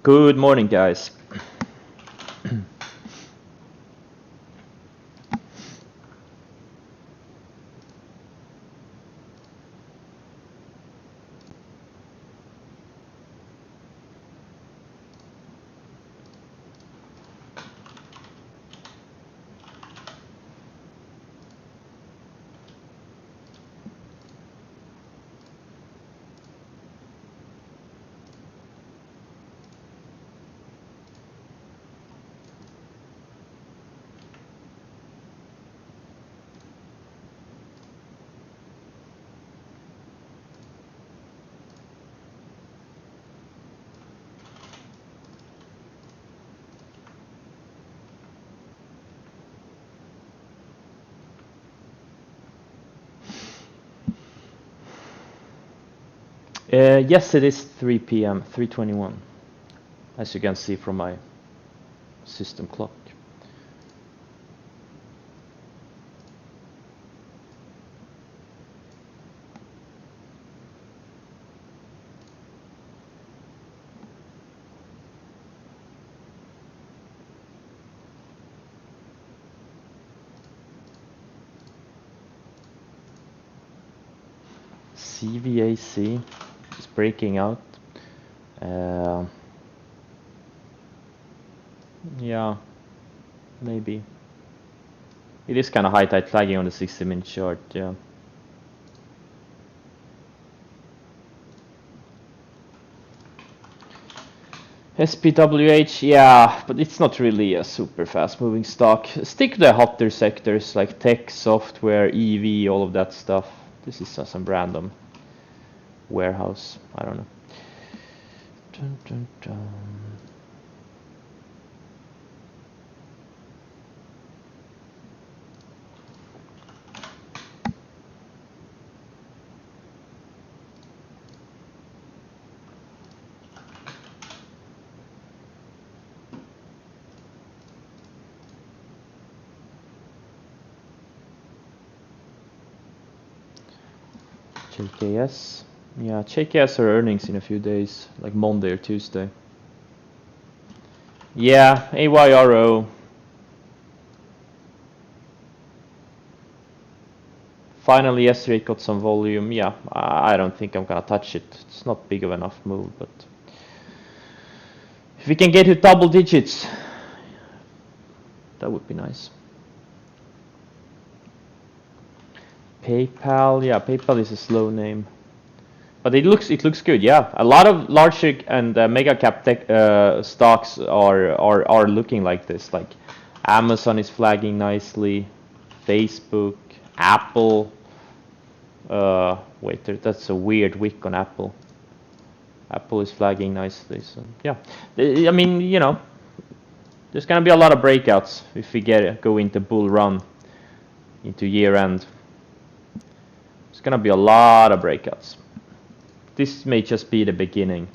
Good morning, guys. Yes, it is 3 p.m., 3:21, as you can see from my system clock. CVAC is breaking out. Yeah, maybe. It is kind of high tide flagging on the 60-minute chart, yeah. SPWH, yeah, but it's not really a super fast moving stock. Stick to the hotter sectors like tech, software, EV, all of that stuff. This is some random warehouse, I don't know. Dun, dun, dun. JKS. Yeah, JKS are earnings in a few days, like Monday or Tuesday. Yeah, AYRO. Finally, yesterday it got some volume. Yeah, I don't think I'm gonna touch it. It's not big of enough move, but if we can get to double digits, that would be nice. PayPal, yeah, PayPal is a slow name, but it looks good. Yeah, a lot of larger and mega cap tech stocks are looking like this. Like Amazon is flagging nicely, Facebook, Apple. Wait, that's a weird wick on Apple. Apple is flagging nicely, so yeah. I mean, you know, there's gonna be a lot of breakouts if we go into bull run into year end. There's gonna be a lot of breakouts. This may just be the beginning.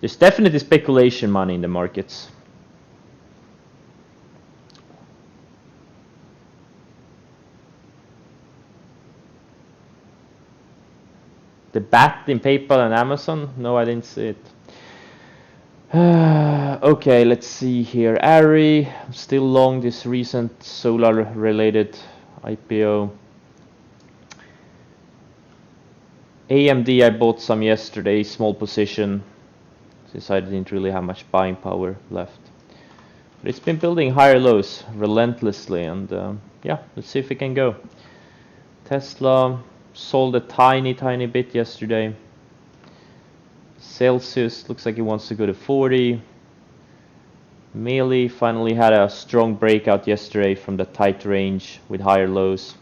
There's definitely speculation money in the markets. The bat in PayPal and Amazon? No, I didn't see it. Okay, let's see here. Ari, I'm still long this recent solar related IPO. AMD, I bought some yesterday, small position, since I didn't really have much buying power left. But it's been building higher lows relentlessly, and yeah, let's see if we can go. Tesla sold a tiny bit yesterday. Celsius looks like it wants to go to 40. Mealy finally had a strong breakout yesterday from the tight range with higher lows.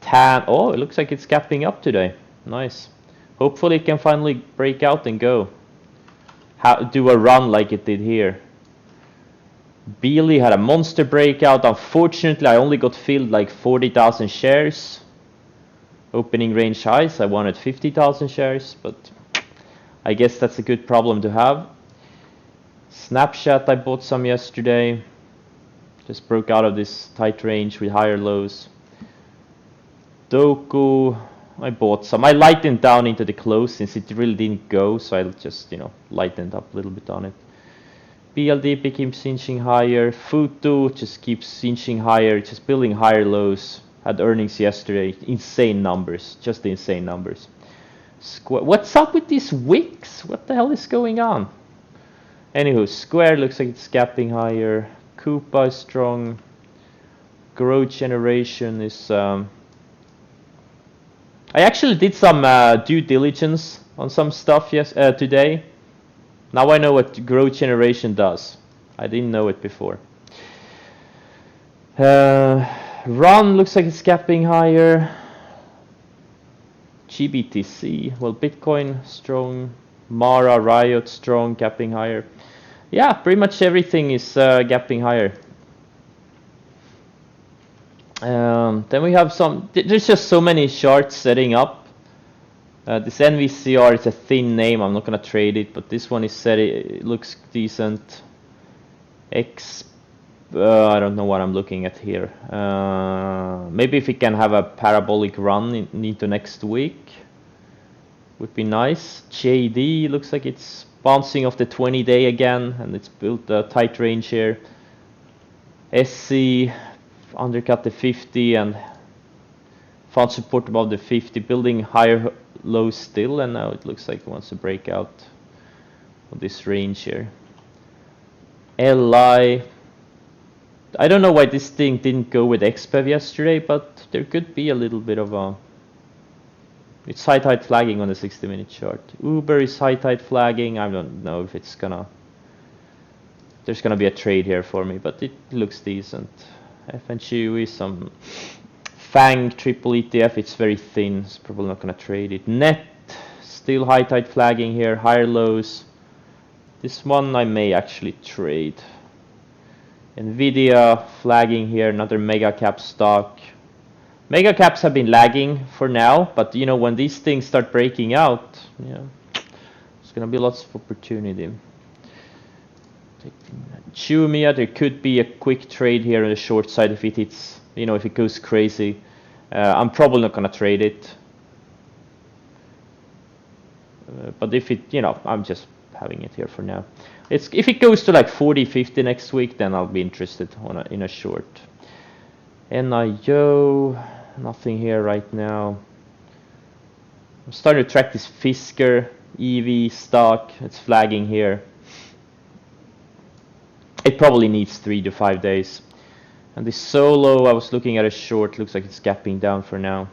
TAN, oh, it looks like it's gapping up today. Nice. Hopefully it can finally break out and go. Do a run like it did here. Beely had a monster breakout. Unfortunately, I only got filled like 40,000 shares. Opening range highs, I wanted 50,000 shares, but I guess that's a good problem to have. Snapchat, I bought some yesterday. Just broke out of this tight range with higher lows. Doku, I bought some. I lightened down into the close since it really didn't go, so I just, you know, lightened up a little bit on it. BLDP keeps inching higher. Futu just keeps inching higher, just building higher lows. Had earnings yesterday. Insane numbers, just insane numbers. What's up with these wicks? What the hell is going on? Anywho, Square looks like it's gapping higher. Coupa is strong. Growth Generation is... I actually did some due diligence on some stuff today. Now I know what Growth Generation does. I didn't know it before. Run looks like it's gapping higher. GBTC, well, Bitcoin strong. Mara, Riot strong, gapping higher. Yeah, pretty much everything is gapping higher. Then we have some, there's just so many charts setting up. This NVCR is a thin name, I'm not gonna trade it, but this one is set, it looks decent. I don't know what I'm looking at here. Maybe if we can have a parabolic run into next week, would be nice. JD looks like it's bouncing off the 20-day again, and it's built a tight range here. SC undercut the 50 and found support above the 50, building higher lows still, and now it looks like it wants to break out of this range here. LI, I don't know why this thing didn't go with XPEV yesterday, but there could be a little bit of a... It's high-tide flagging on the 60-minute chart. Uber is high-tide flagging. I don't know if it's gonna... There's gonna be a trade here for me, but it looks decent. FNChui, some FANG triple ETF. It's very thin. It's probably not gonna trade it. Net, still high-tide flagging here. Higher lows. This one I may actually trade. Nvidia flagging here, another mega cap stock. Mega caps have been lagging for now, but you know, when these things start breaking out, yeah, there's gonna be lots of opportunity. Jumia, there could be a quick trade here on the short side if it hits, you know, if it goes crazy. I'm probably not gonna trade it. But if it, you know, I'm just having it here for now. If it goes to like 40, 50 next week, then I'll be interested in a short. NIO, nothing here right now. I'm starting to track this Fisker EV stock. It's flagging here. It probably needs 3 to 5 days. And this Solo, I was looking at a short. Looks like it's gapping down for now.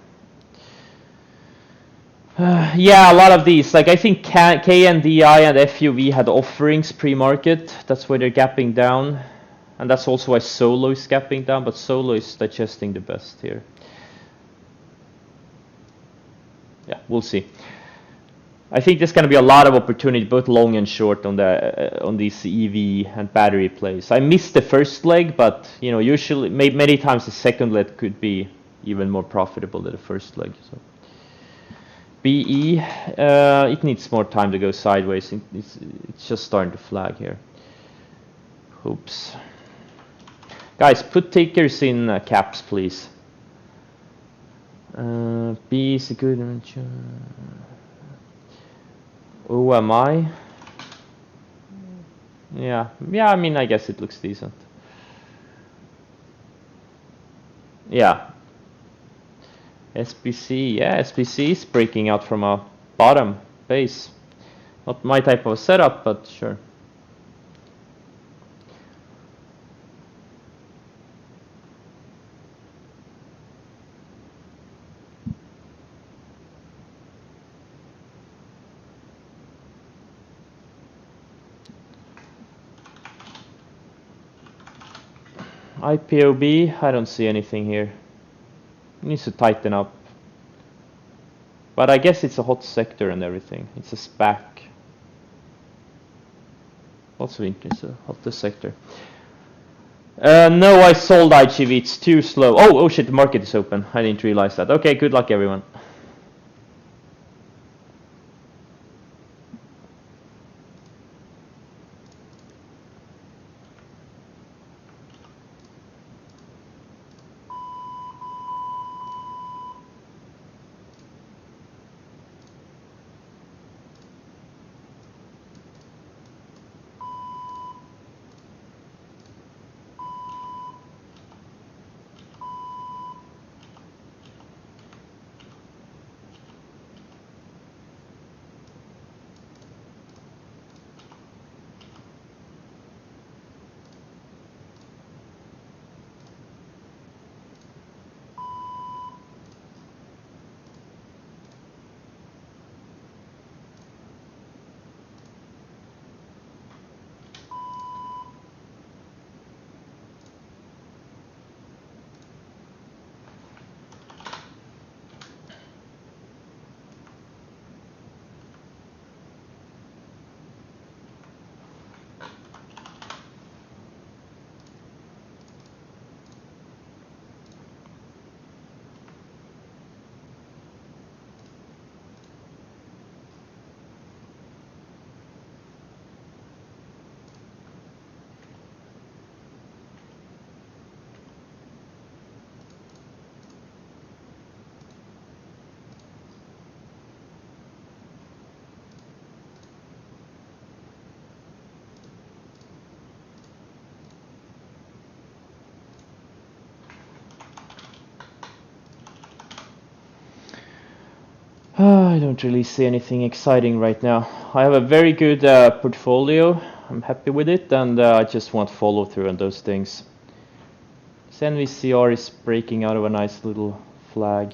Yeah, a lot of these. Like I think KNDI and FUV had offerings pre-market. That's why they're gapping down. And that's also why Solo is gapping down, but Solo is digesting the best here. Yeah, we'll see. I think there's going to be a lot of opportunity, both long and short, on these EV and battery plays. I missed the first leg, but you know, usually, many times the second leg could be even more profitable than the first leg. So. BE, it needs more time to go sideways. It's just starting to flag here. Oops. Guys, put takers in caps, please. B is a good one. OMI. Yeah, I mean, I guess it looks decent. Yeah. SBC, yeah, SBC is breaking out from a bottom base. Not my type of setup, but sure. IPOB, I don't see anything here. It needs to tighten up. But I guess it's a hot sector and everything. It's a SPAC. Lots of interest, hottest sector. No, I sold IGV. It's too slow. Oh shit, the market is open. I didn't realize that. Okay, good luck everyone. I don't really see anything exciting right now. I have a very good portfolio. I'm happy with it, and I just want follow through on those things. This NVCR is breaking out of a nice little flag.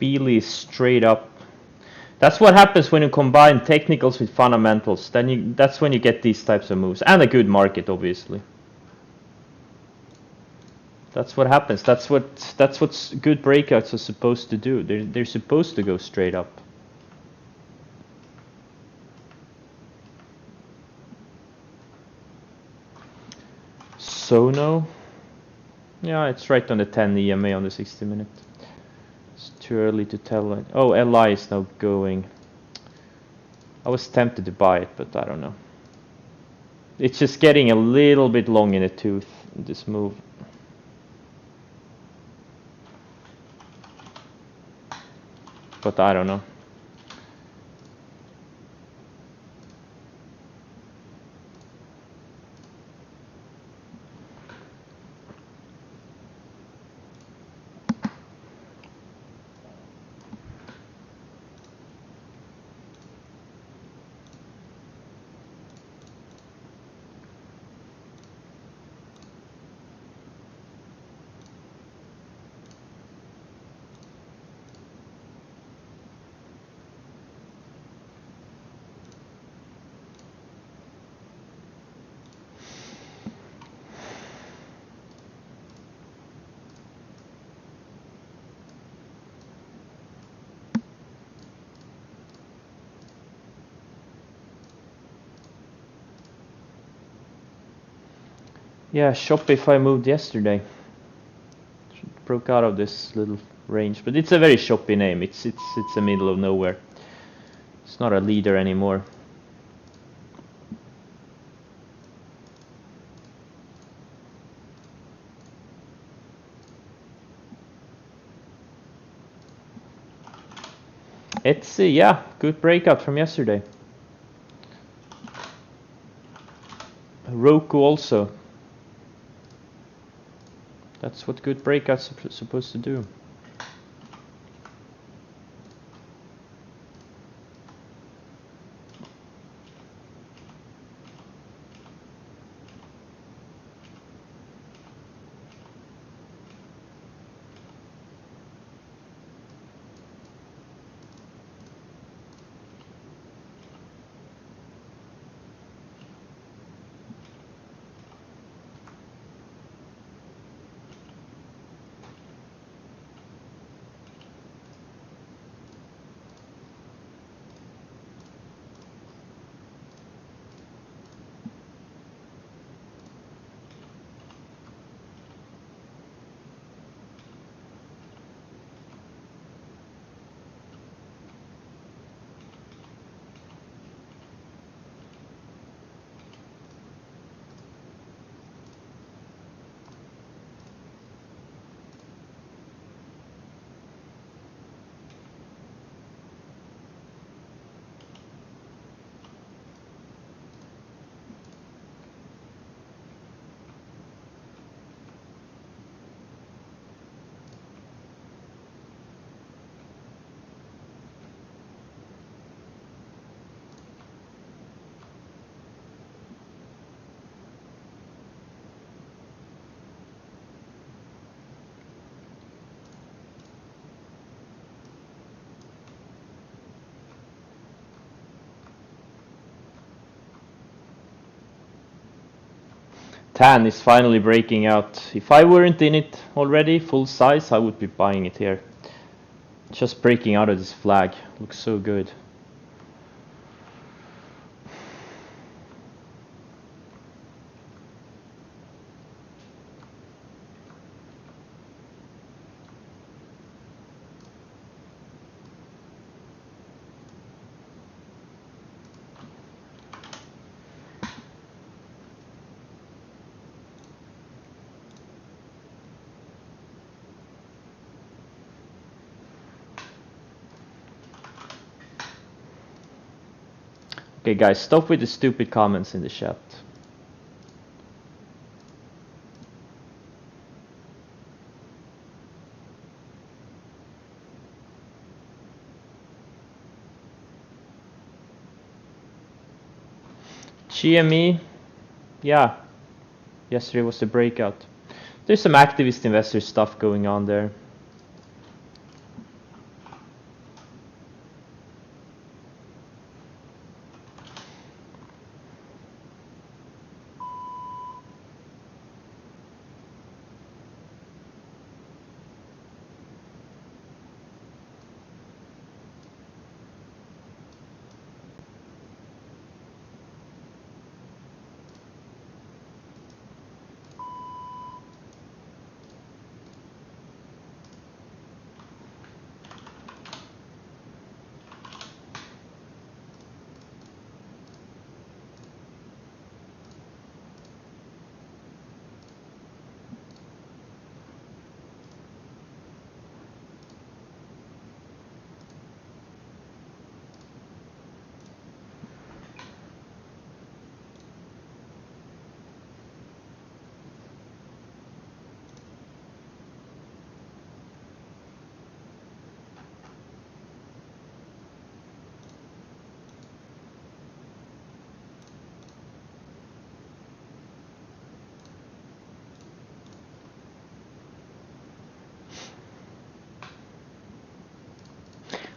Beely is straight up. That's what happens when you combine technicals with fundamentals. That's when you get these types of moves, and a good market, obviously. That's what happens. That's what good breakouts are supposed to do. They're supposed to go straight up. Sono. Yeah, it's right on the 10 EMA on the 60 minute. It's too early to tell. Oh, LI is now going. I was tempted to buy it, but I don't know. It's just getting a little bit long in the tooth, this move. But I don't know. Yeah, Shopify moved yesterday. It broke out of this little range, but it's a very shoppy name. It's the middle of nowhere. It's not a leader anymore. Etsy, yeah, good breakout from yesterday. Roku also. That's what good breakouts are supposed to do. Tan is finally breaking out. If I weren't in it already, full size, I would be buying it here. Just breaking out of this flag. Looks so good. Okay guys, stop with the stupid comments in the chat. GME, yeah, yesterday was the breakout. There's some activist investor stuff going on there.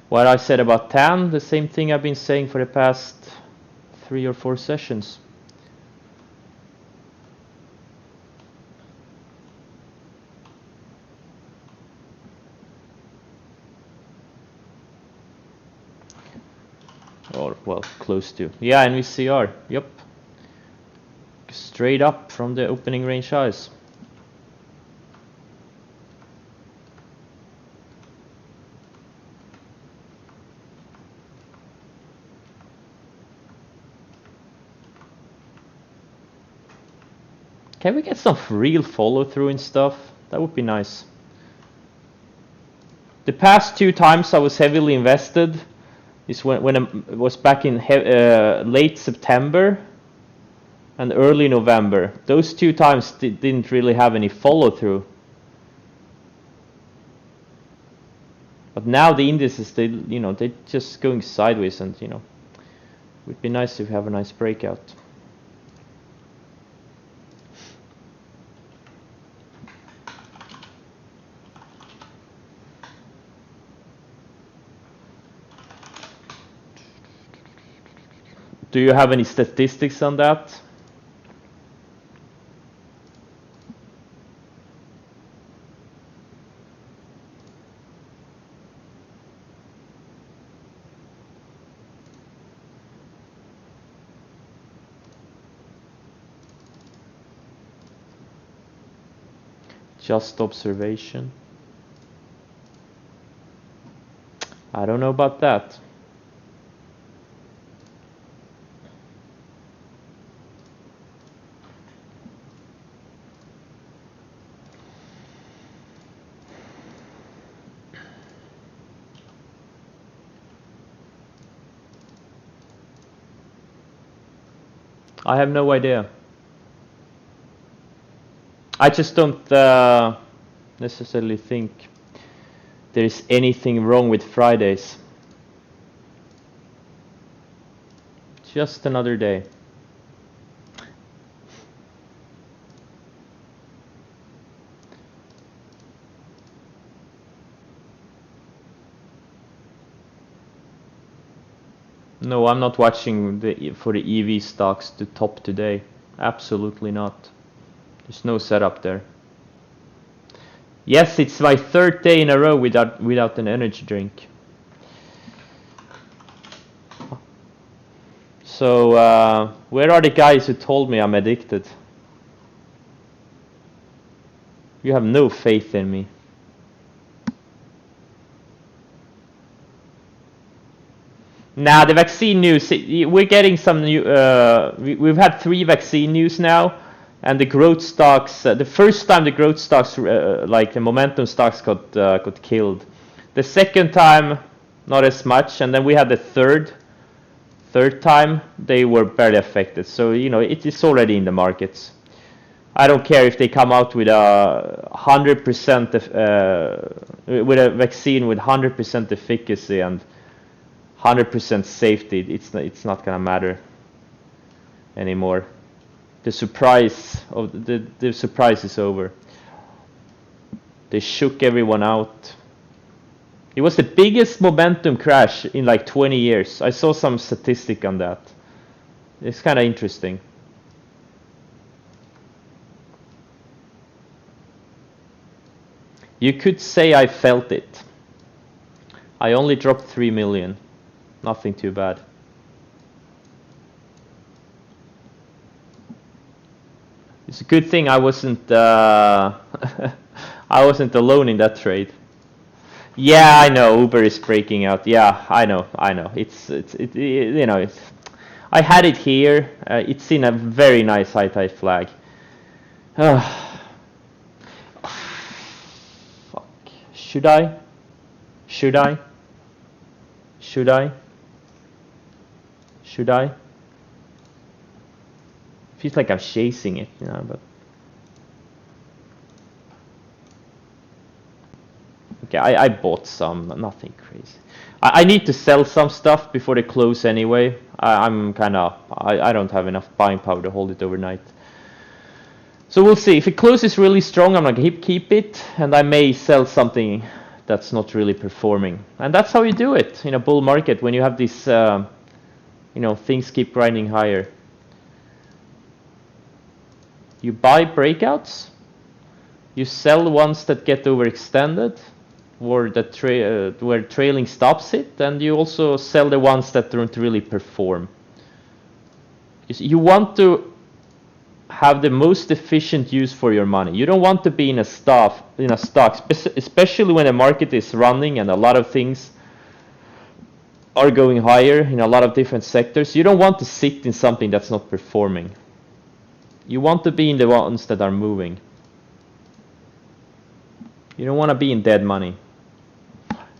What I said about Tan, the same thing I've been saying for the past 3 or 4 sessions. Or, well, close to. Yeah, NVCR, yep. Straight up from the opening range highs. Can we get some real follow through and stuff? That would be nice. The past 2 times I was heavily invested is when it was back in late September and early November. Those 2 times didn't really have any follow through. But now the indices, they're just going sideways, and it would be nice if we have a nice breakout. Do you have any statistics on that? Just observation. I don't know about that. I have no idea. I just don't necessarily think there's anything wrong with Fridays. Just another day. No, I'm not watching for the EV stocks to top today. Absolutely not. There's no setup there. Yes, it's my third day in a row without an energy drink. So, where are the guys who told me I'm addicted? You have no faith in me. Nah, the vaccine news, we're getting some new, we've had 3 vaccine news now, and the growth stocks, the first time the growth stocks, like the momentum stocks got killed. The second time, not as much, and then we had the third time, they were barely affected. So, you know, it is already in the markets. I don't care if they come out with a 100% with a vaccine with 100% efficacy and 100% safety. It's not gonna matter anymore. The surprise is over. They shook everyone out. It was the biggest momentum crash in like 20 years. I saw some statistic on that. It's kind of interesting. You could say I felt it. I only dropped 3 million. Nothing too bad. It's a good thing I wasn't I wasn't alone in that trade. Yeah, I know Uber is breaking out. Yeah, I know. It's you know, I had it here. It's in a very nice high tide flag. Fuck. Should I? Feels like I'm chasing it, you know, but okay, I bought some, nothing crazy. I need to sell some stuff before they close anyway. I'm kind of, I don't have enough buying power to hold it overnight. So we'll see. If it closes really strong, I'm gonna keep it, and I may sell something that's not really performing. And that's how you do it in a bull market when you have this, you know, things keep grinding higher. You buy breakouts, you sell ones that get overextended, or that where trailing stops it, and you also sell the ones that don't really perform. You want to have the most efficient use for your money. You don't want to be in a stock, especially when the market is running and a lot of things are going higher in a lot of different sectors. You don't want to sit in something that's not performing. You want to be in the ones that are moving. You don't want to be in dead money.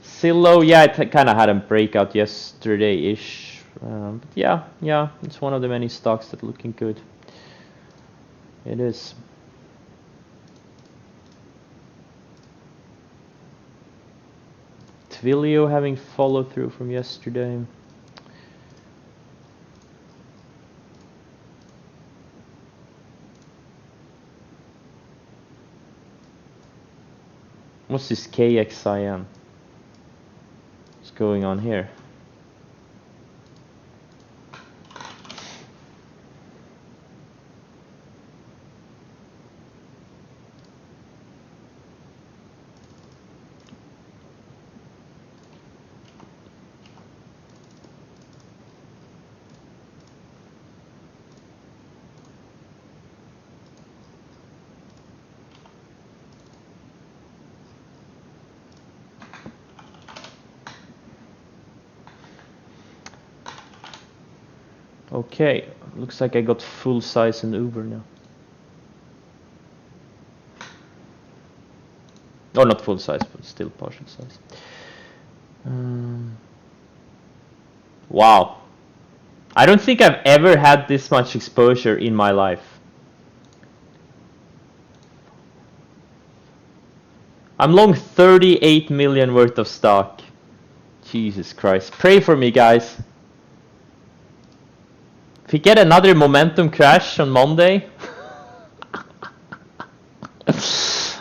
Zillow, yeah, it kind of had a breakout yesterday-ish. But yeah, it's one of the many stocks that are looking good. It is. Twilio having follow through from yesterday. What's this KXIN? What's going on here? Okay, looks like I got full size in Uber now. Oh, not full size, but still partial size. Wow. I don't think I've ever had this much exposure in my life. I'm long 38 million worth of stock. Jesus Christ. Pray for me, guys. If we get another momentum crash on Monday.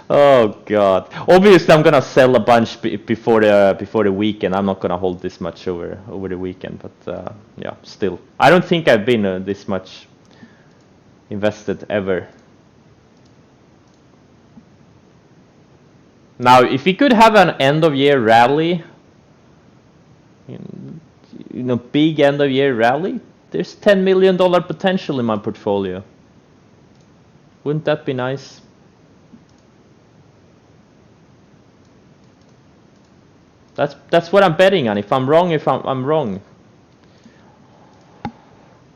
Oh God. Obviously I'm gonna sell a bunch before the weekend. I'm not gonna hold this much over the weekend, but yeah, still. I don't think I've been this much invested ever. Now, if we could have an end-of-year rally, big end-of-year rally, there's $10 million potential in my portfolio. Wouldn't that be nice? That's what I'm betting on. If I'm wrong, I'm wrong.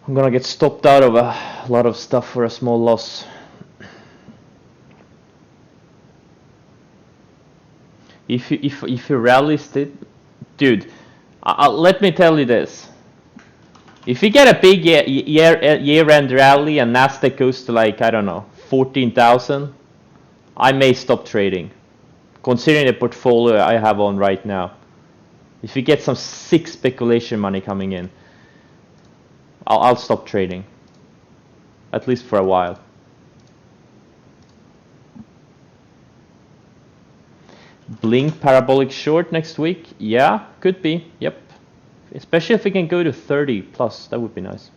I'm gonna get stopped out of a lot of stuff for a small loss. If you rallies it, dude, let me tell you this. If you get a big year-end rally and Nasdaq goes to like, I don't know, 14,000, I may stop trading, considering the portfolio I have on right now. If you get some sick speculation money coming in, I'll stop trading, at least for a while. Blink parabolic short next week? Yeah, could be. Yep. Especially if we can go to 30 plus, that would be nice.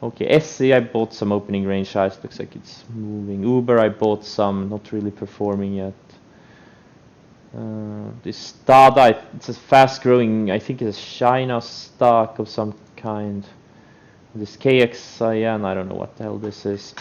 Okay, SC I bought some opening range highs, looks like it's moving. Uber I bought some, not really performing yet. This Dada, it's a fast growing, I think it's a China stock of some kind. This KXIN, I don't know what the hell this is.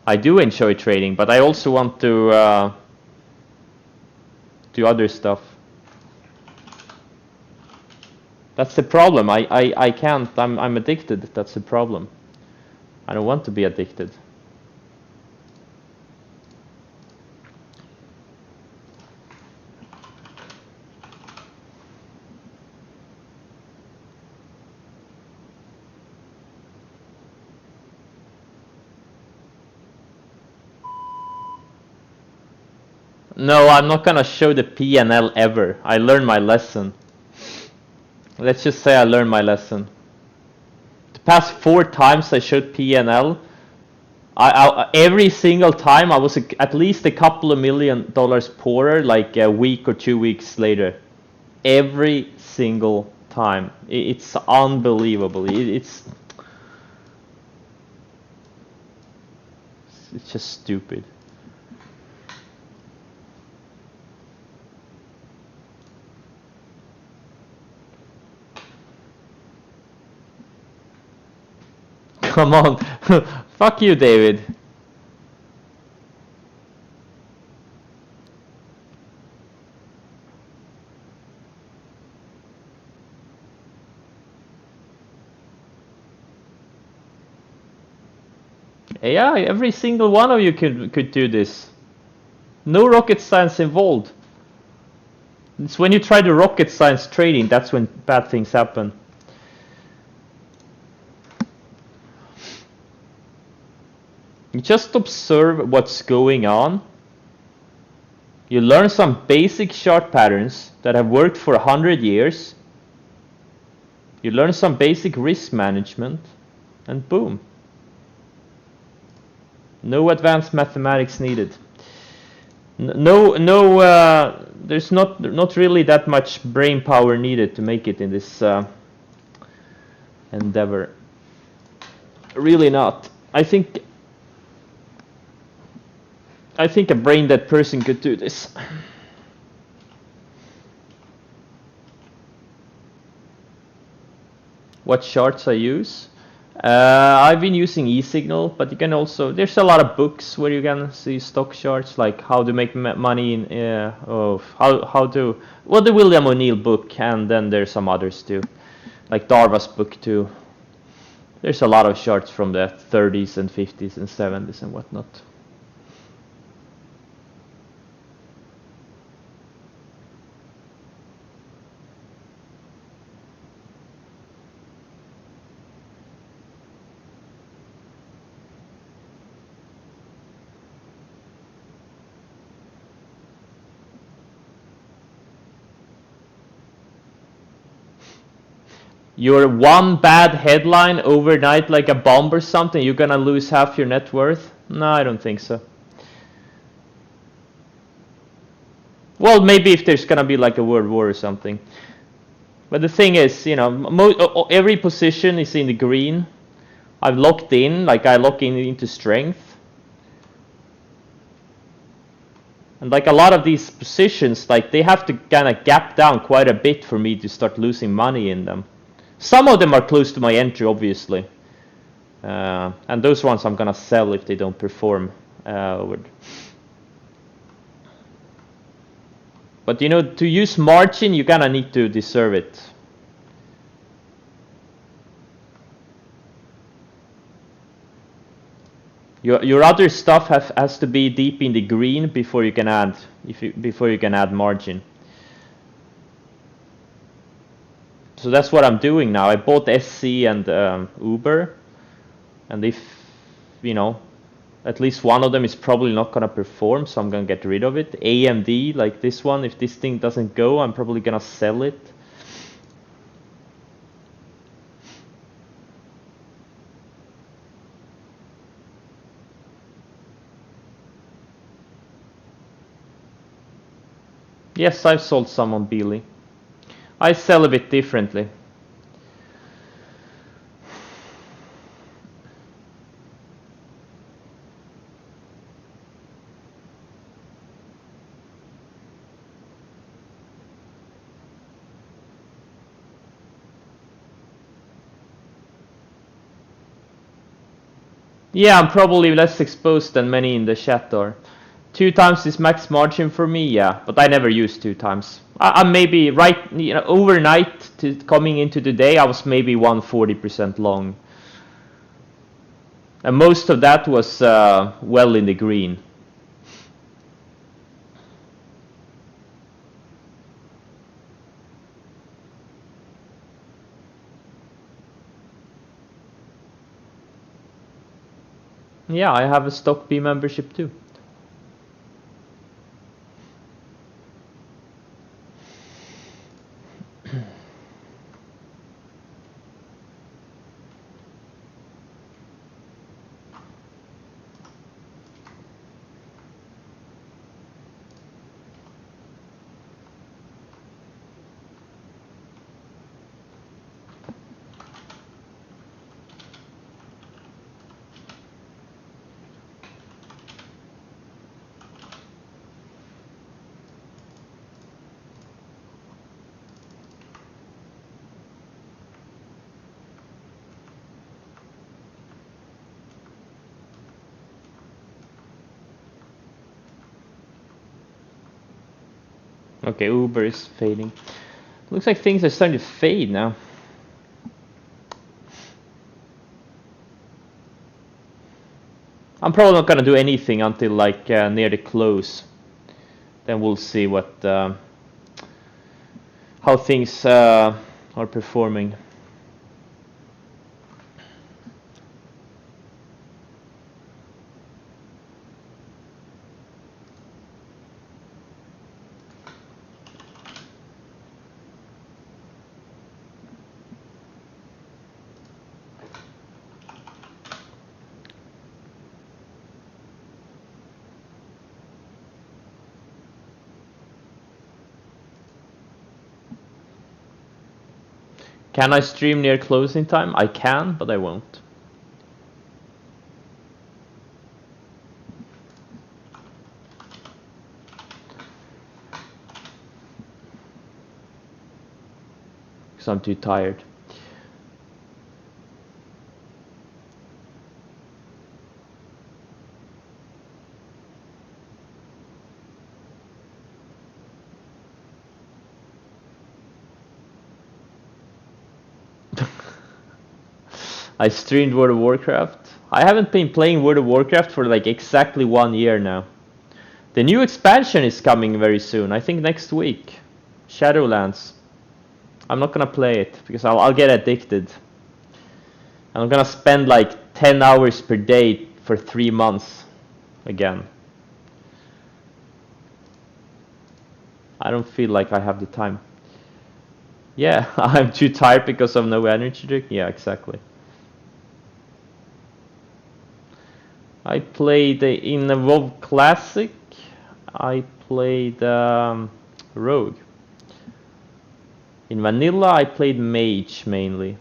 I do enjoy trading, but I also want to do other stuff. That's the problem. I can't. I'm addicted. That's the problem. I don't want to be addicted. No, I'm not gonna show the P&L ever. I learned my lesson. Let's just say I learned my lesson. The past 4 times I showed P&L, every single time I was at least a couple of $1 million poorer, like a week or 2 weeks later. Every single time. It's unbelievable. It's just stupid. Come on. Fuck you, David. Yeah, every single one of you could do this. No rocket science involved. It's when you try the rocket science trading, that's when bad things happen. You just observe what's going on. You learn some basic chart patterns that have worked for 100 years. You learn some basic risk management, and boom. No advanced mathematics needed. There's not really that much brain power needed to make it in this endeavor. Really not. I think a brain dead person could do this. What charts I use? I've been using eSignal, but you can also, there's a lot of books where you can see stock charts, like how to make money in, the William O'Neill book, and then there's some others too, like Darva's book too. There's a lot of charts from the 30s and 50s and 70s and whatnot. Your one bad headline overnight, like a bomb or something, you're gonna lose half your net worth? No, I don't think so. Well, maybe if there's gonna be like a world war or something. But the thing is, you know, every position is in the green. I've locked in, like I lock in into strength. And like a lot of these positions, like they have to kind of gap down quite a bit for me to start losing money in them. Some of them are close to my entry, obviously. And those ones I'm gonna sell if they don't perform. But you know, to use margin, you kind of need to deserve it. Your other stuff has to be deep in the green before you can add before you can add margin. So that's what I'm doing now. I bought SC and Uber, and if you know, at least one of them is probably not gonna perform, so I'm gonna get rid of it. AMD, like this one, if this thing doesn't go, I'm probably gonna sell it. Yes, I've sold some on Beely. I sell a bit differently. Yeah, I'm probably less exposed than many in the chat are. 2 times is max margin for me, yeah, but I never use 2 times. I'm maybe overnight to coming into the day, I was maybe 140% long. And most of that was well in the green. Yeah, I have a stock B membership too. Okay, Uber is fading. Looks like things are starting to fade now. I'm probably not gonna do anything until like near the close. Then we'll see what how things are performing. Can I stream near closing time? I can, but I won't. Because I'm too tired. I streamed World of Warcraft. I haven't been playing World of Warcraft for like exactly 1 year now. The new expansion is coming very soon, I think next week. Shadowlands. I'm not gonna play it because I'll get addicted. And I'm gonna spend like 10 hours per day for 3 months again. I don't feel like I have the time. Yeah, I'm too tired because of no energy drink. Yeah, exactly. I played in the WoW Classic. I played Rogue. In Vanilla, I played Mage mainly.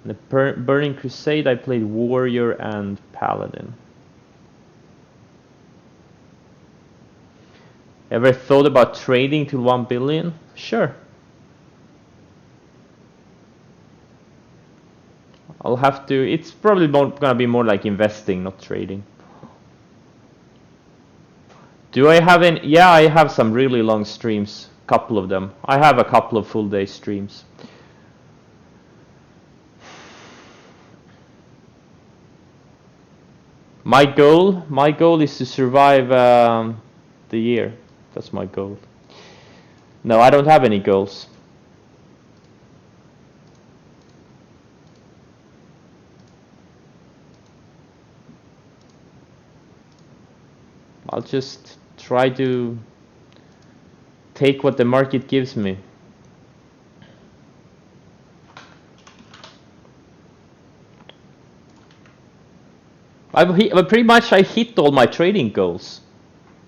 In the Burning Crusade, I played Warrior and Paladin. Ever thought about trading to 1 billion? Sure. I'll have to. It's probably gonna be more like investing, not trading. Do I have any? Yeah, I have some really long streams. Couple of them. I have a couple of full day streams. My goal is to survive the year. That's my goal. No, I don't have any goals. I'll just try to take what the market gives me. Pretty much I hit all my trading goals.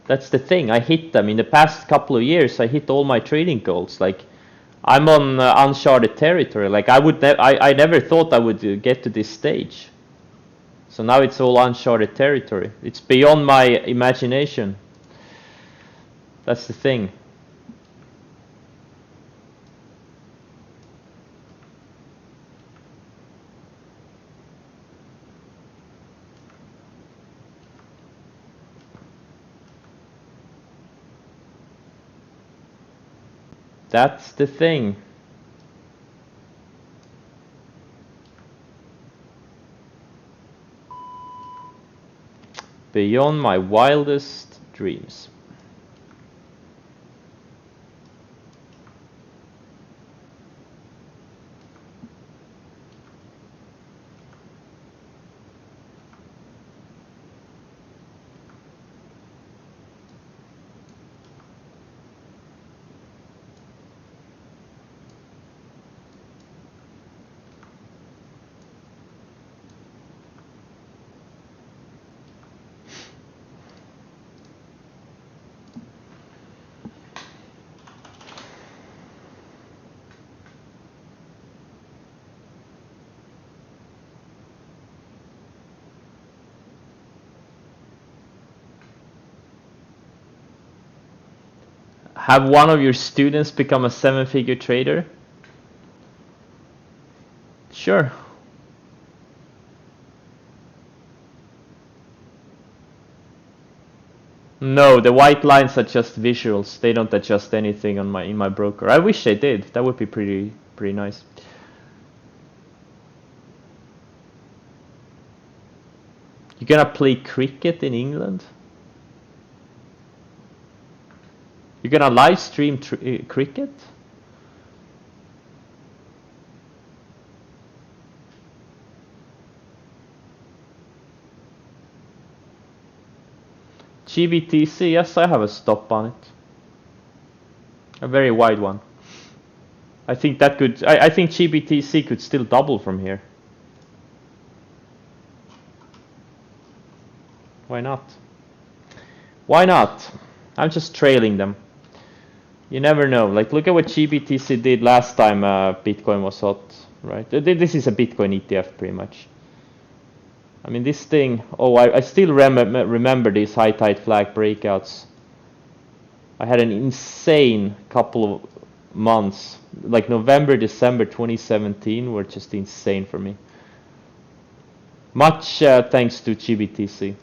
That's the thing. I hit them in the past couple of years. I hit all my trading goals. Like I'm on uncharted territory. Like I never thought I would get to this stage. So now it's all uncharted territory. It's beyond my imagination. That's the thing. That's the thing. Beyond my wildest dreams. Have one of your students become a 7-figure trader? Sure. No, the white lines are just visuals. They don't adjust anything on in my broker. I wish they did. That would be pretty nice. You gonna play cricket in England? You're gonna live stream cricket? GBTC, yes, I have a stop on it. A very wide one. I think that could. I think GBTC could still double from here. Why not? Why not? I'm just trailing them. You never know. Like, look at what GBTC did last time Bitcoin was hot, right? This is a Bitcoin ETF, pretty much. I mean, this thing. Oh, I still remember these high tide flag breakouts. I had an insane couple of months. Like November, December 2017 were just insane for me. Much thanks to GBTC.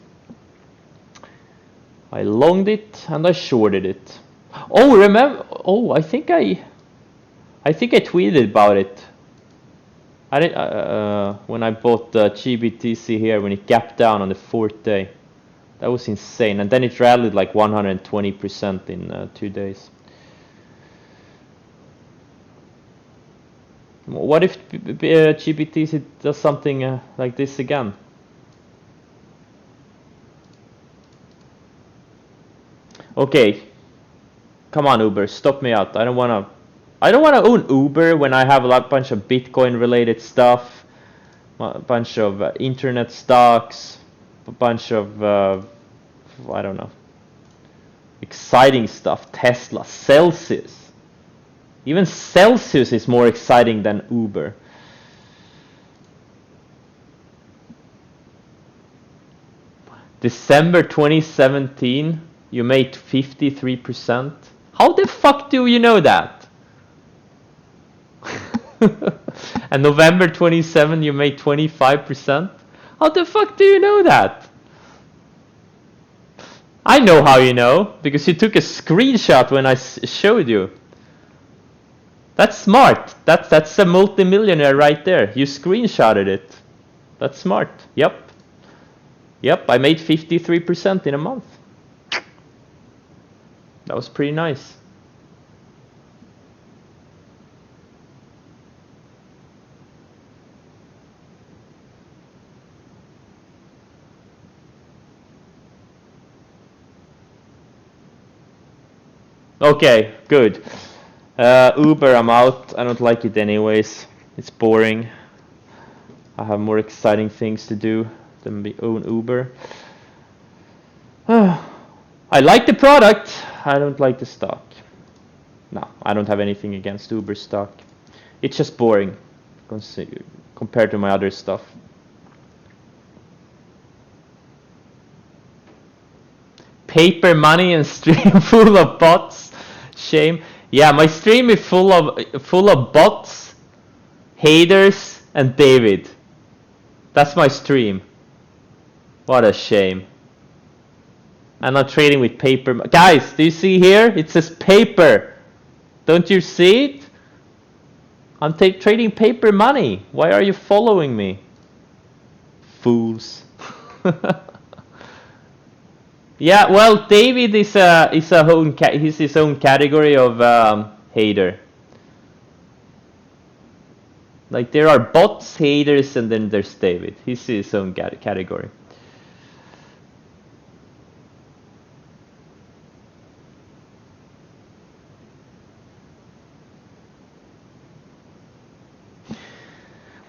I longed it and I shorted it. Oh, remember? Oh, I think I tweeted about it. I did when I bought the GBTC here when it gapped down on the 4th day. That was insane, and then it rallied like 120% in 2 days. What if GBTC does something like this again? Okay, come on Uber, stop me out. I don't wanna own Uber when I have a bunch of Bitcoin related stuff, a bunch of internet stocks, a bunch of I don't know. Exciting stuff. Tesla, Celsius. Even Celsius is more exciting than Uber. December 2017, you made 53%. How the fuck do you know that? And November 27, you made 25%. How the fuck do you know that? I know how you know, because you took a screenshot when I showed you. That's smart. That's a multimillionaire right there. You screenshotted it. That's smart. Yep. Yep, I made 53% in a month. That was pretty nice. Okay, good. Uber, I'm out. I don't like it anyways. It's boring. I have more exciting things to do than be own Uber. I like the product. I don't like the stock. No, I don't have anything against Uber stock. It's just boring compared to my other stuff. Paper money and stream full of bots. Shame. Yeah, my stream is full of bots, haters, and David. That's my stream. What a shame. I'm not trading with paper. Guys, do you see here? It says paper. Don't you see it? I'm trading paper money. Why are you following me? Fools. Yeah, well, David is he's his own category of hater. Like there are bots, haters, and then there's David. He's his own category.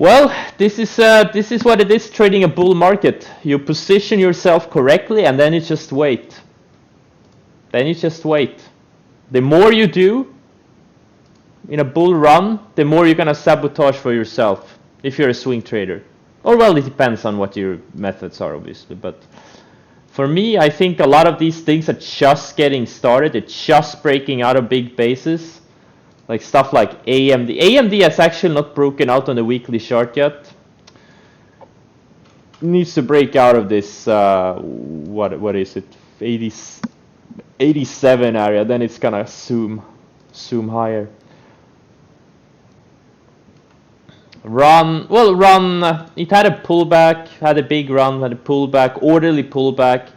Well, this is what it is trading a bull market. You position yourself correctly and then you just wait. Then you just wait. The more you do in a bull run, the more you're gonna sabotage for yourself if you're a swing trader. Or well, it depends on what your methods are, obviously. But for me, I think a lot of these things are just getting started. It's just breaking out of big bases. Like stuff like AMD. AMD has actually not broken out on the weekly chart yet. It needs to break out of this, what is it, 87 area. Then it's gonna zoom higher. It had a pullback, had a big run, had a pullback, orderly pullback.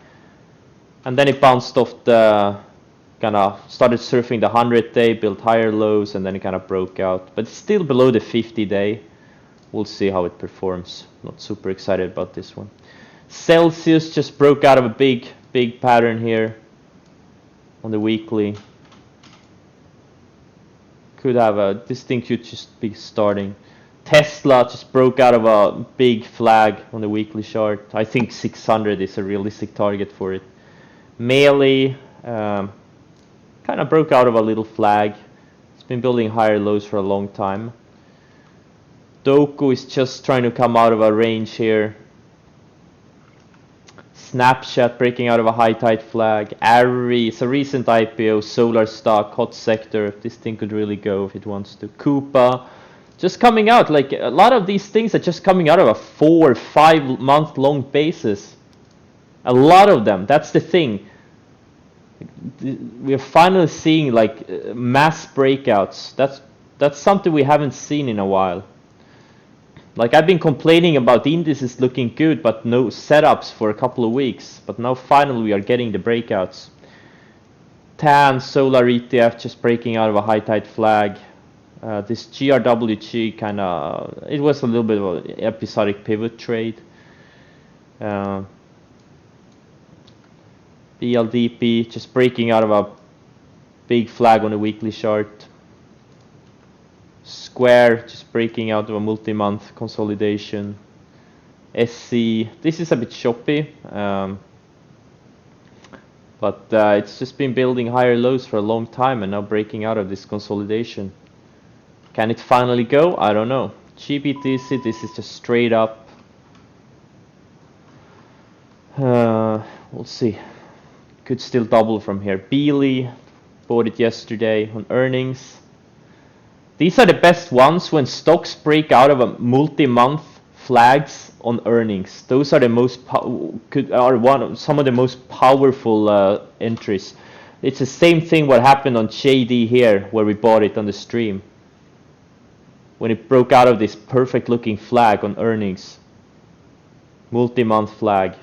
And then it bounced off the... kind of started surfing the 100-day, built higher lows, and then it kind of broke out. But it's still below the 50-day. We'll see how it performs. Not super excited about this one. Celsius just broke out of a big pattern here on the weekly. Could have this thing could just be starting. Tesla just broke out of a big flag on the weekly chart. I think 600 is a realistic target for it. Melee, kind of broke out of a little flag. It's been building higher lows for a long time. Doku is just trying to come out of a range here. Snapchat breaking out of a high tide flag. Ari, it's a recent IPO, solar stock, hot sector. This thing could really go if it wants to. Coupa, just coming out. Like a lot of these things are just coming out of a 4 or 5 month long basis. A lot of them. That's the thing. We're finally seeing like mass breakouts. That's something we haven't seen in a while. Like I've been complaining about the indices looking good, but no setups for a couple of weeks. But now finally we are getting the breakouts. TAN solar ETF just breaking out of a high tide flag. This GRWG kind of, it was a little bit of an episodic pivot trade. BLDP just breaking out of a big flag on the weekly chart. Square just breaking out of a multi-month consolidation. SC, this is a bit choppy. But it's just been building higher lows for a long time and now breaking out of this consolidation. Can it finally go? I don't know. GBTC, this is just straight up. We'll see. Could still double from here. Beely bought it yesterday on earnings. These are the best ones when stocks break out of a multi-month flags on earnings. Those are the most some of the most powerful entries. It's the same thing what happened on JD here, where we bought it on the stream. When it broke out of this perfect looking flag on earnings. Multi-month flag.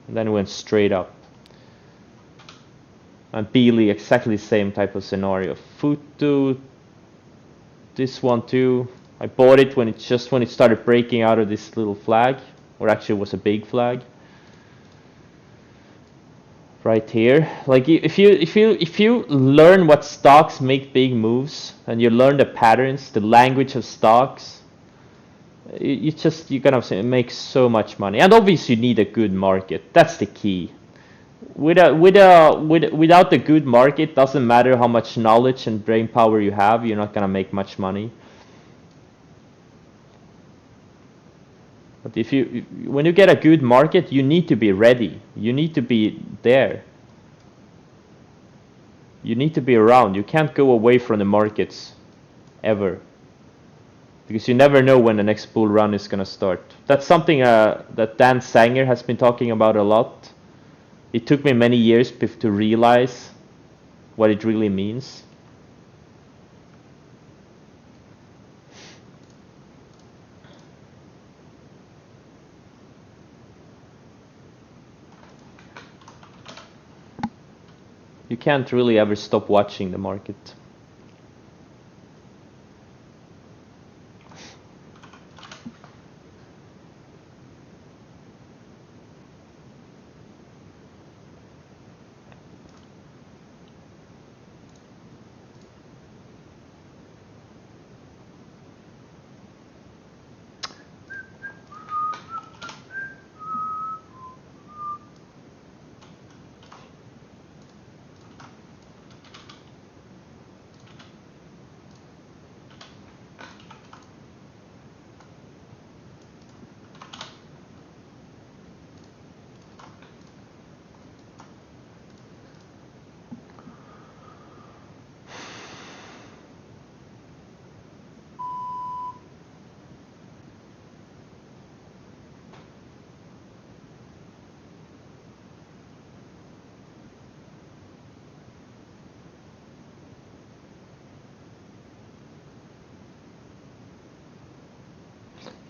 And then it went straight up. And Beely, exactly the same type of scenario. Futu, this one too. I bought it when it started breaking out of this little flag, or actually it was a big flag. Right here, like if you learn what stocks make big moves and you learn the patterns, the language of stocks, you're gonna make so much money. And obviously you need a good market. That's the key. Without a good market, doesn't matter how much knowledge and brain power you have, you're not gonna make much money. But when you get a good market, you need to be ready. You need to be there. You need to be around. You can't go away from the markets ever, because you never know when the next bull run is gonna start. That's something that Dan Sanger has been talking about a lot. It took me many years to realize what it really means. You can't really ever stop watching the market.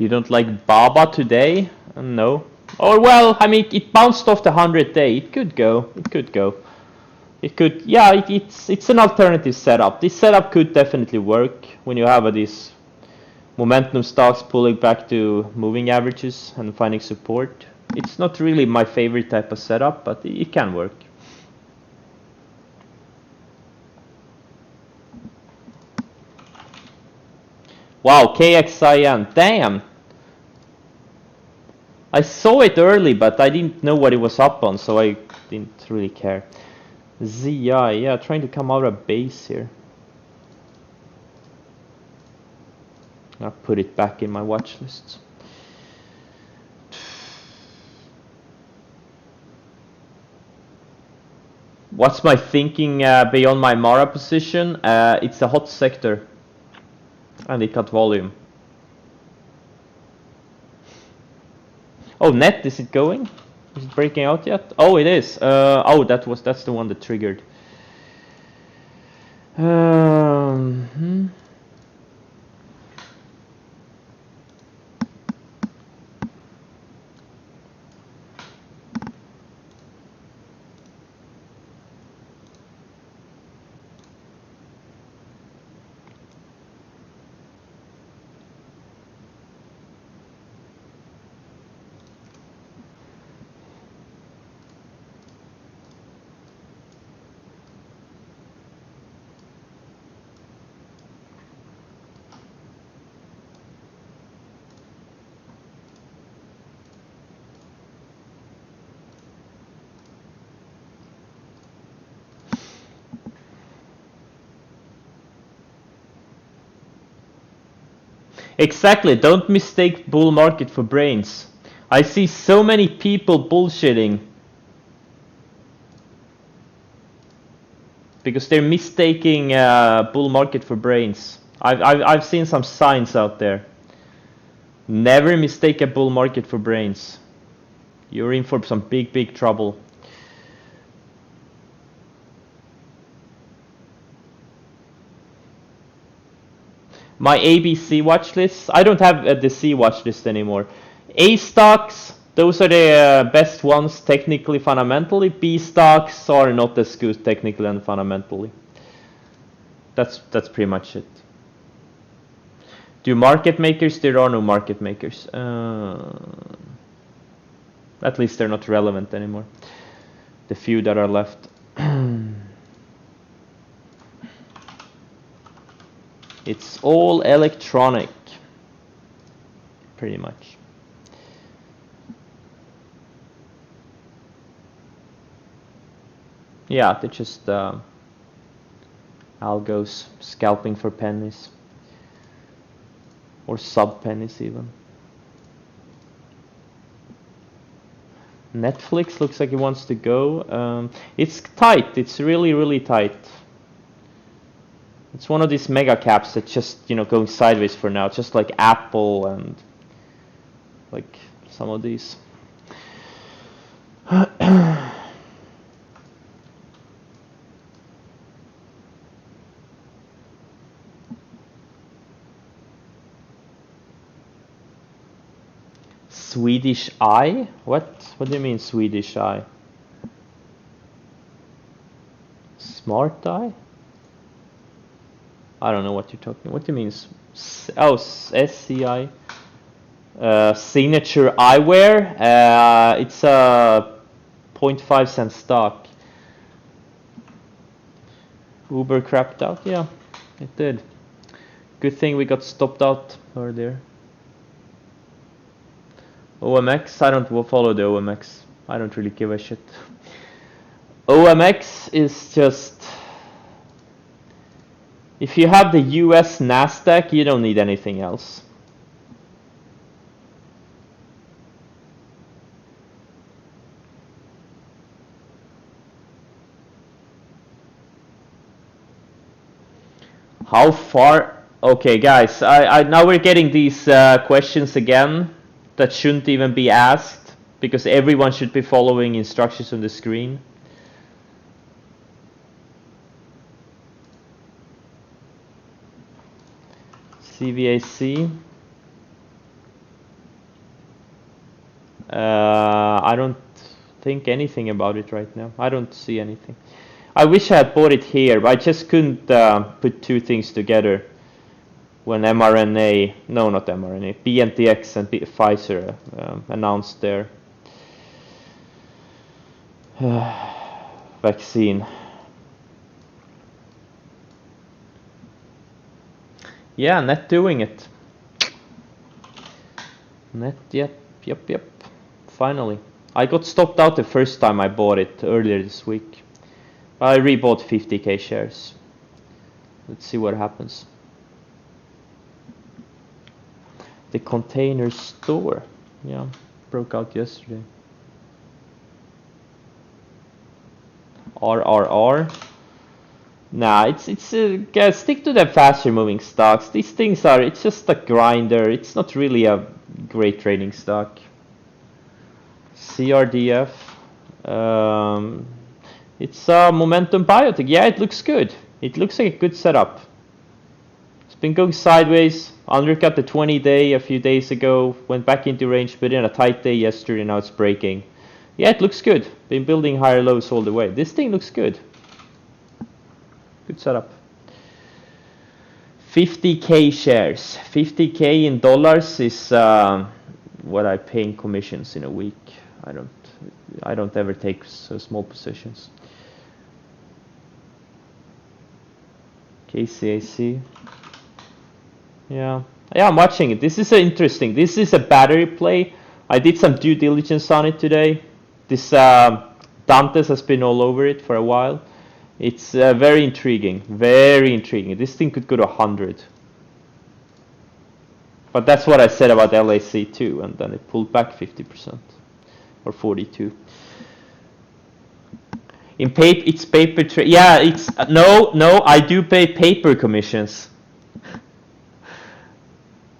You don't like Baba today? No. Or well, I mean, it bounced off the 100-day. It could go. It could go. It could. Yeah, it's an alternative setup. This setup could definitely work when you have these momentum stocks pulling back to moving averages and finding support. It's not really my favorite type of setup, but it can work. Wow, KXIN. Damn. I saw it early, but I didn't know what it was up on, so I didn't really care. ZI, yeah, trying to come out of base here. I'll put it back in my watch list. What's my thinking beyond my Mara position? It's a hot sector, and it cut volume. Oh, net, is it going? Is it breaking out yet? Oh, it is. Oh, that's the one that triggered. Exactly. Don't mistake bull market for brains. I see so many people bullshitting because they're mistaking bull market for brains. I've seen some signs out there. Never mistake a bull market for brains. You're in for some big trouble. My ABC watch list. I don't have the C watch list anymore. A stocks, those are the best ones technically, fundamentally. B stocks are not as good technically and fundamentally. That's pretty much it. Do market makers? There are no market makers. At least they're not relevant anymore. The few that are left. It's all electronic, pretty much. Yeah, they're just algos scalping for pennies. Or sub pennies even. Netflix looks like it wants to go. It's tight. It's really tight. It's one of these mega caps that's just, going sideways for now, just like Apple and like some of these. Swedish eye? What do you mean Swedish eye? Smart eye? I don't know what you're talking. What do you mean? Oh, SCI. Signature eyewear. It's a 0.5 cent stock. Uber crapped out. Yeah, it did. Good thing we got stopped out earlier. OMX. I don't follow the OMX. I don't really give a shit. OMX is just. If you have the US NASDAQ, you don't need anything else. How far? Okay, guys, now we're getting these questions again that shouldn't even be asked because everyone should be following instructions on the screen. CVAC. I don't think anything about it right now. I don't see anything. I wish I had bought it here, but I just couldn't put two things together when mRNA, no, not mRNA, BNTX and Pfizer announced their vaccine. Yeah, net doing it. Net, yep. Finally. I got stopped out the first time I bought it earlier this week. I rebought 50k shares. Let's see what happens. The container store. Yeah, broke out yesterday. RRR. Nah, it's guys, stick to the faster moving stocks. These things are, it's just a grinder. It's not really a great trading stock. CRDF. It's a momentum biotech. Yeah, it looks good. It looks like a good setup. It's been going sideways. Undercut the 20-day a few days ago. Went back into range, but in a tight day yesterday. Now it's breaking. Yeah, it looks good. Been building higher lows all the way. This thing looks good. Good setup. 50k shares. 50k in dollars is what I pay in commissions in a week. I don't ever take so small positions. KCAC. Yeah, I'm watching it. This is interesting. This is a battery play. I did some due diligence on it today. This Dantes has been all over it for a while. It's very intriguing. Very intriguing. This thing could go to 100. But that's what I said about LAC too, and then it pulled back 50% or 42. In paper, it's paper trade. Yeah, it's no. I do pay paper commissions.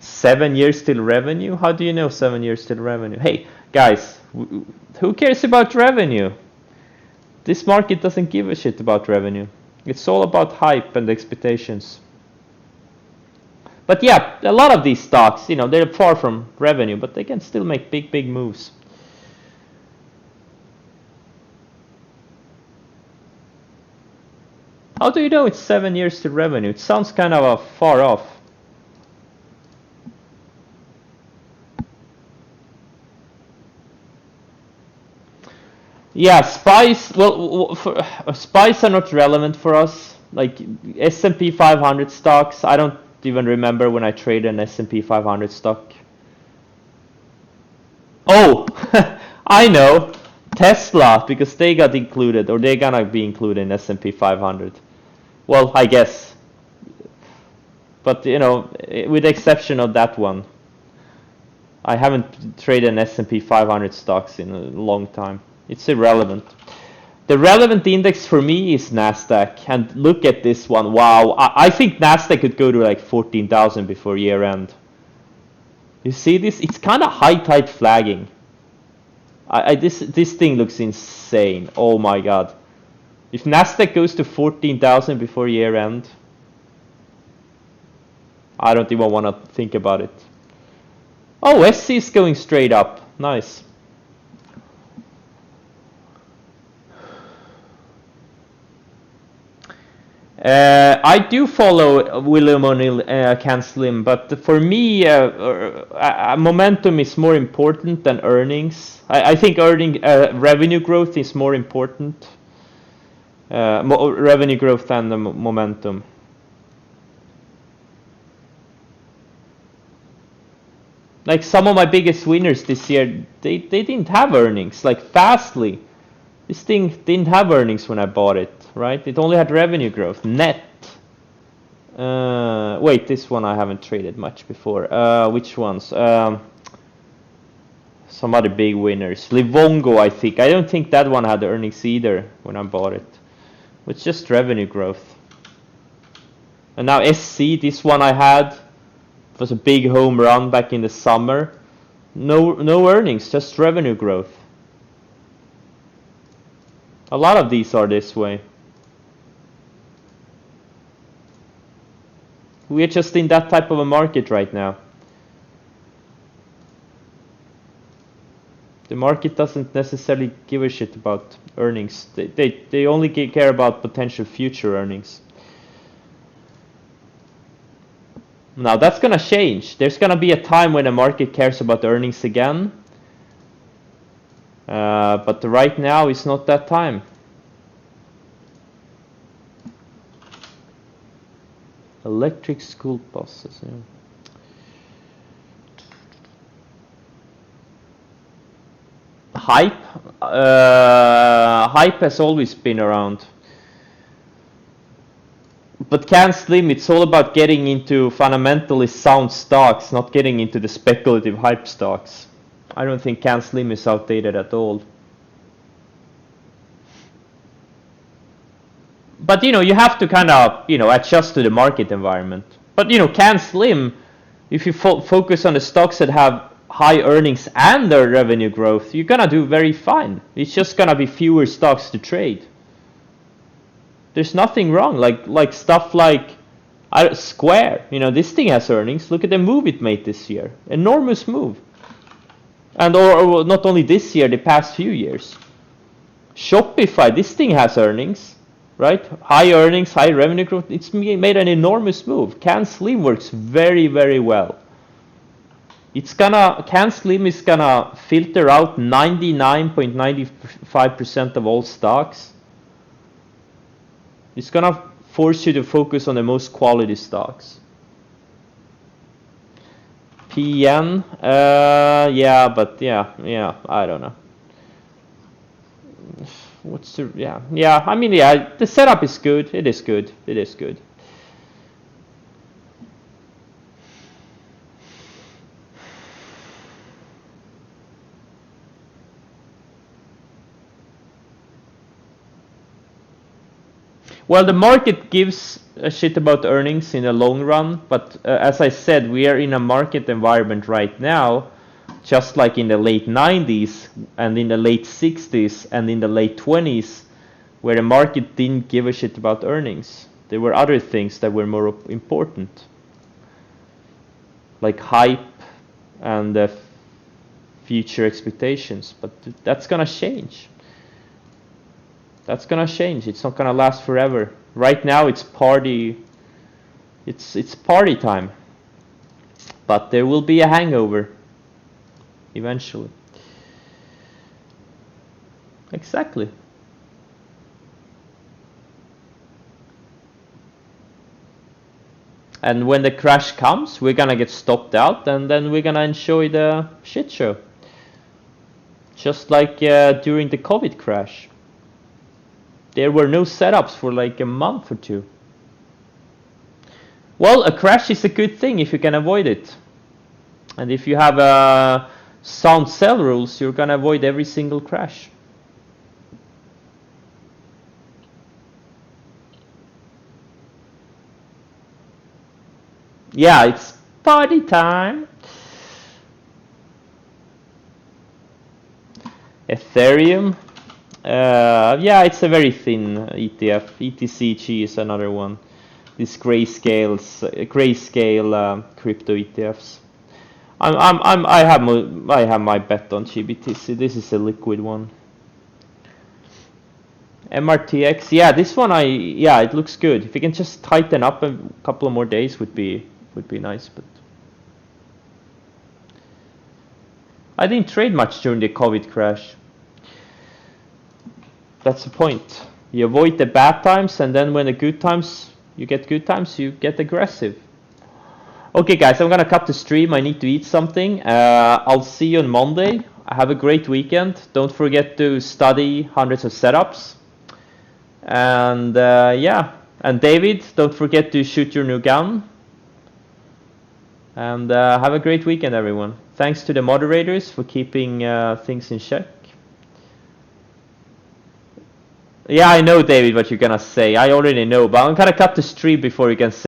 7 years till revenue? How do you know 7 years till revenue? Hey, guys, who cares about revenue? This market doesn't give a shit about revenue. It's all about hype and expectations. But yeah, a lot of these stocks, they're far from revenue, but they can still make big moves. How do you know it's 7 years to revenue? It sounds kind of far off. Yeah, SPYs. Well, SPYs are not relevant for us. Like S&P 500 stocks, I don't even remember when I traded an S&P 500 stock. Oh, I know, Tesla, because they got included, or they're gonna be included in S&P 500. Well, I guess. But with the exception of that one, I haven't traded an S&P 500 stocks in a long time. It's irrelevant. The relevant index for me is NASDAQ. And look at this one. Wow. I think NASDAQ could go to like 14,000 before year end. You see this? It's kind of high tide flagging. This thing looks insane. Oh my god. If NASDAQ goes to 14,000 before year end, I don't even want to think about it. Oh, SC is going straight up. Nice. I do follow William O'Neill, Can Slim, but for me, momentum is more important than earnings. I think revenue growth is more important. Revenue growth than the momentum. Like some of my biggest winners this year, they didn't have earnings. Like Fastly, this thing didn't have earnings when I bought it, right? It only had revenue growth, net. Wait, this one I haven't traded much before. Which ones? Some other big winners. Livongo, I think. I don't think that one had earnings either when I bought it. It's just revenue growth. And now SC, this one I had, was a big home run back in the summer. No earnings, just revenue growth. A lot of these are this way. We're just in that type of a market right now. The market doesn't necessarily give a shit about earnings. They only care about potential future earnings. Now that's gonna change. There's gonna be a time when the market cares about earnings again. But right now it's not that time. Electric school buses. Yeah. Hype. Hype has always been around. But Can Slim, it's all about getting into fundamentally sound stocks, not getting into the speculative hype stocks. I don't think Can Slim is outdated at all. But you have to kind of adjust to the market environment. But Can Slim, if you focus on the stocks that have high earnings and their revenue growth, you're gonna do very fine. It's just gonna be fewer stocks to trade. There's nothing wrong. Like stuff like Square. This thing has earnings. Look at the move it made this year. Enormous move. And or not only this year, the past few years. Shopify. This thing has earnings, right? High earnings, high revenue growth. It's made an enormous move. Can Slim works very, very well. Can Slim is gonna filter out 99.95% of all stocks. It's gonna force you to focus on the most quality stocks. PN, yeah, but yeah, I don't know. What's the, yeah, I mean, yeah, the setup is good. It is good. Well, the market gives a shit about earnings in the long run, but as I said, we are in a market environment right now, just like in the late 90s and in the late 60s and in the late 20s, where the market didn't give a shit about earnings. There were other things that were more important, like hype and future expectations, but that's gonna change. That's gonna change. It's not gonna last forever. Right now it's party. It's party time. But there will be a hangover eventually. Exactly. And when the crash comes, we're gonna get stopped out, and then we're gonna enjoy the shit show. Just like during the COVID crash. There were no setups for like a month or two. Well, a crash is a good thing if you can avoid it. And if you have sound sell rules, you're gonna avoid every single crash. Yeah, it's party time. Ethereum. Yeah, it's a very thin ETF. ETCG is another one. These grayscale crypto ETFs. I have my bet on GBTC. This is a liquid one. MRTX. Yeah, this one it looks good. If you can just tighten up a couple of more days would be nice, but I didn't trade much during the COVID crash. That's the point. You avoid the bad times, and then when the good times, you get aggressive. Okay, guys, I'm gonna cut the stream. I need to eat something. I'll see you on Monday. Have a great weekend. Don't forget to study hundreds of setups. And yeah, and David, don't forget to shoot your new gun. And have a great weekend, everyone. Thanks to the moderators for keeping things in check. Yeah, I know, David, what you're gonna say. I already know, but I'm gonna cut the stream before you can say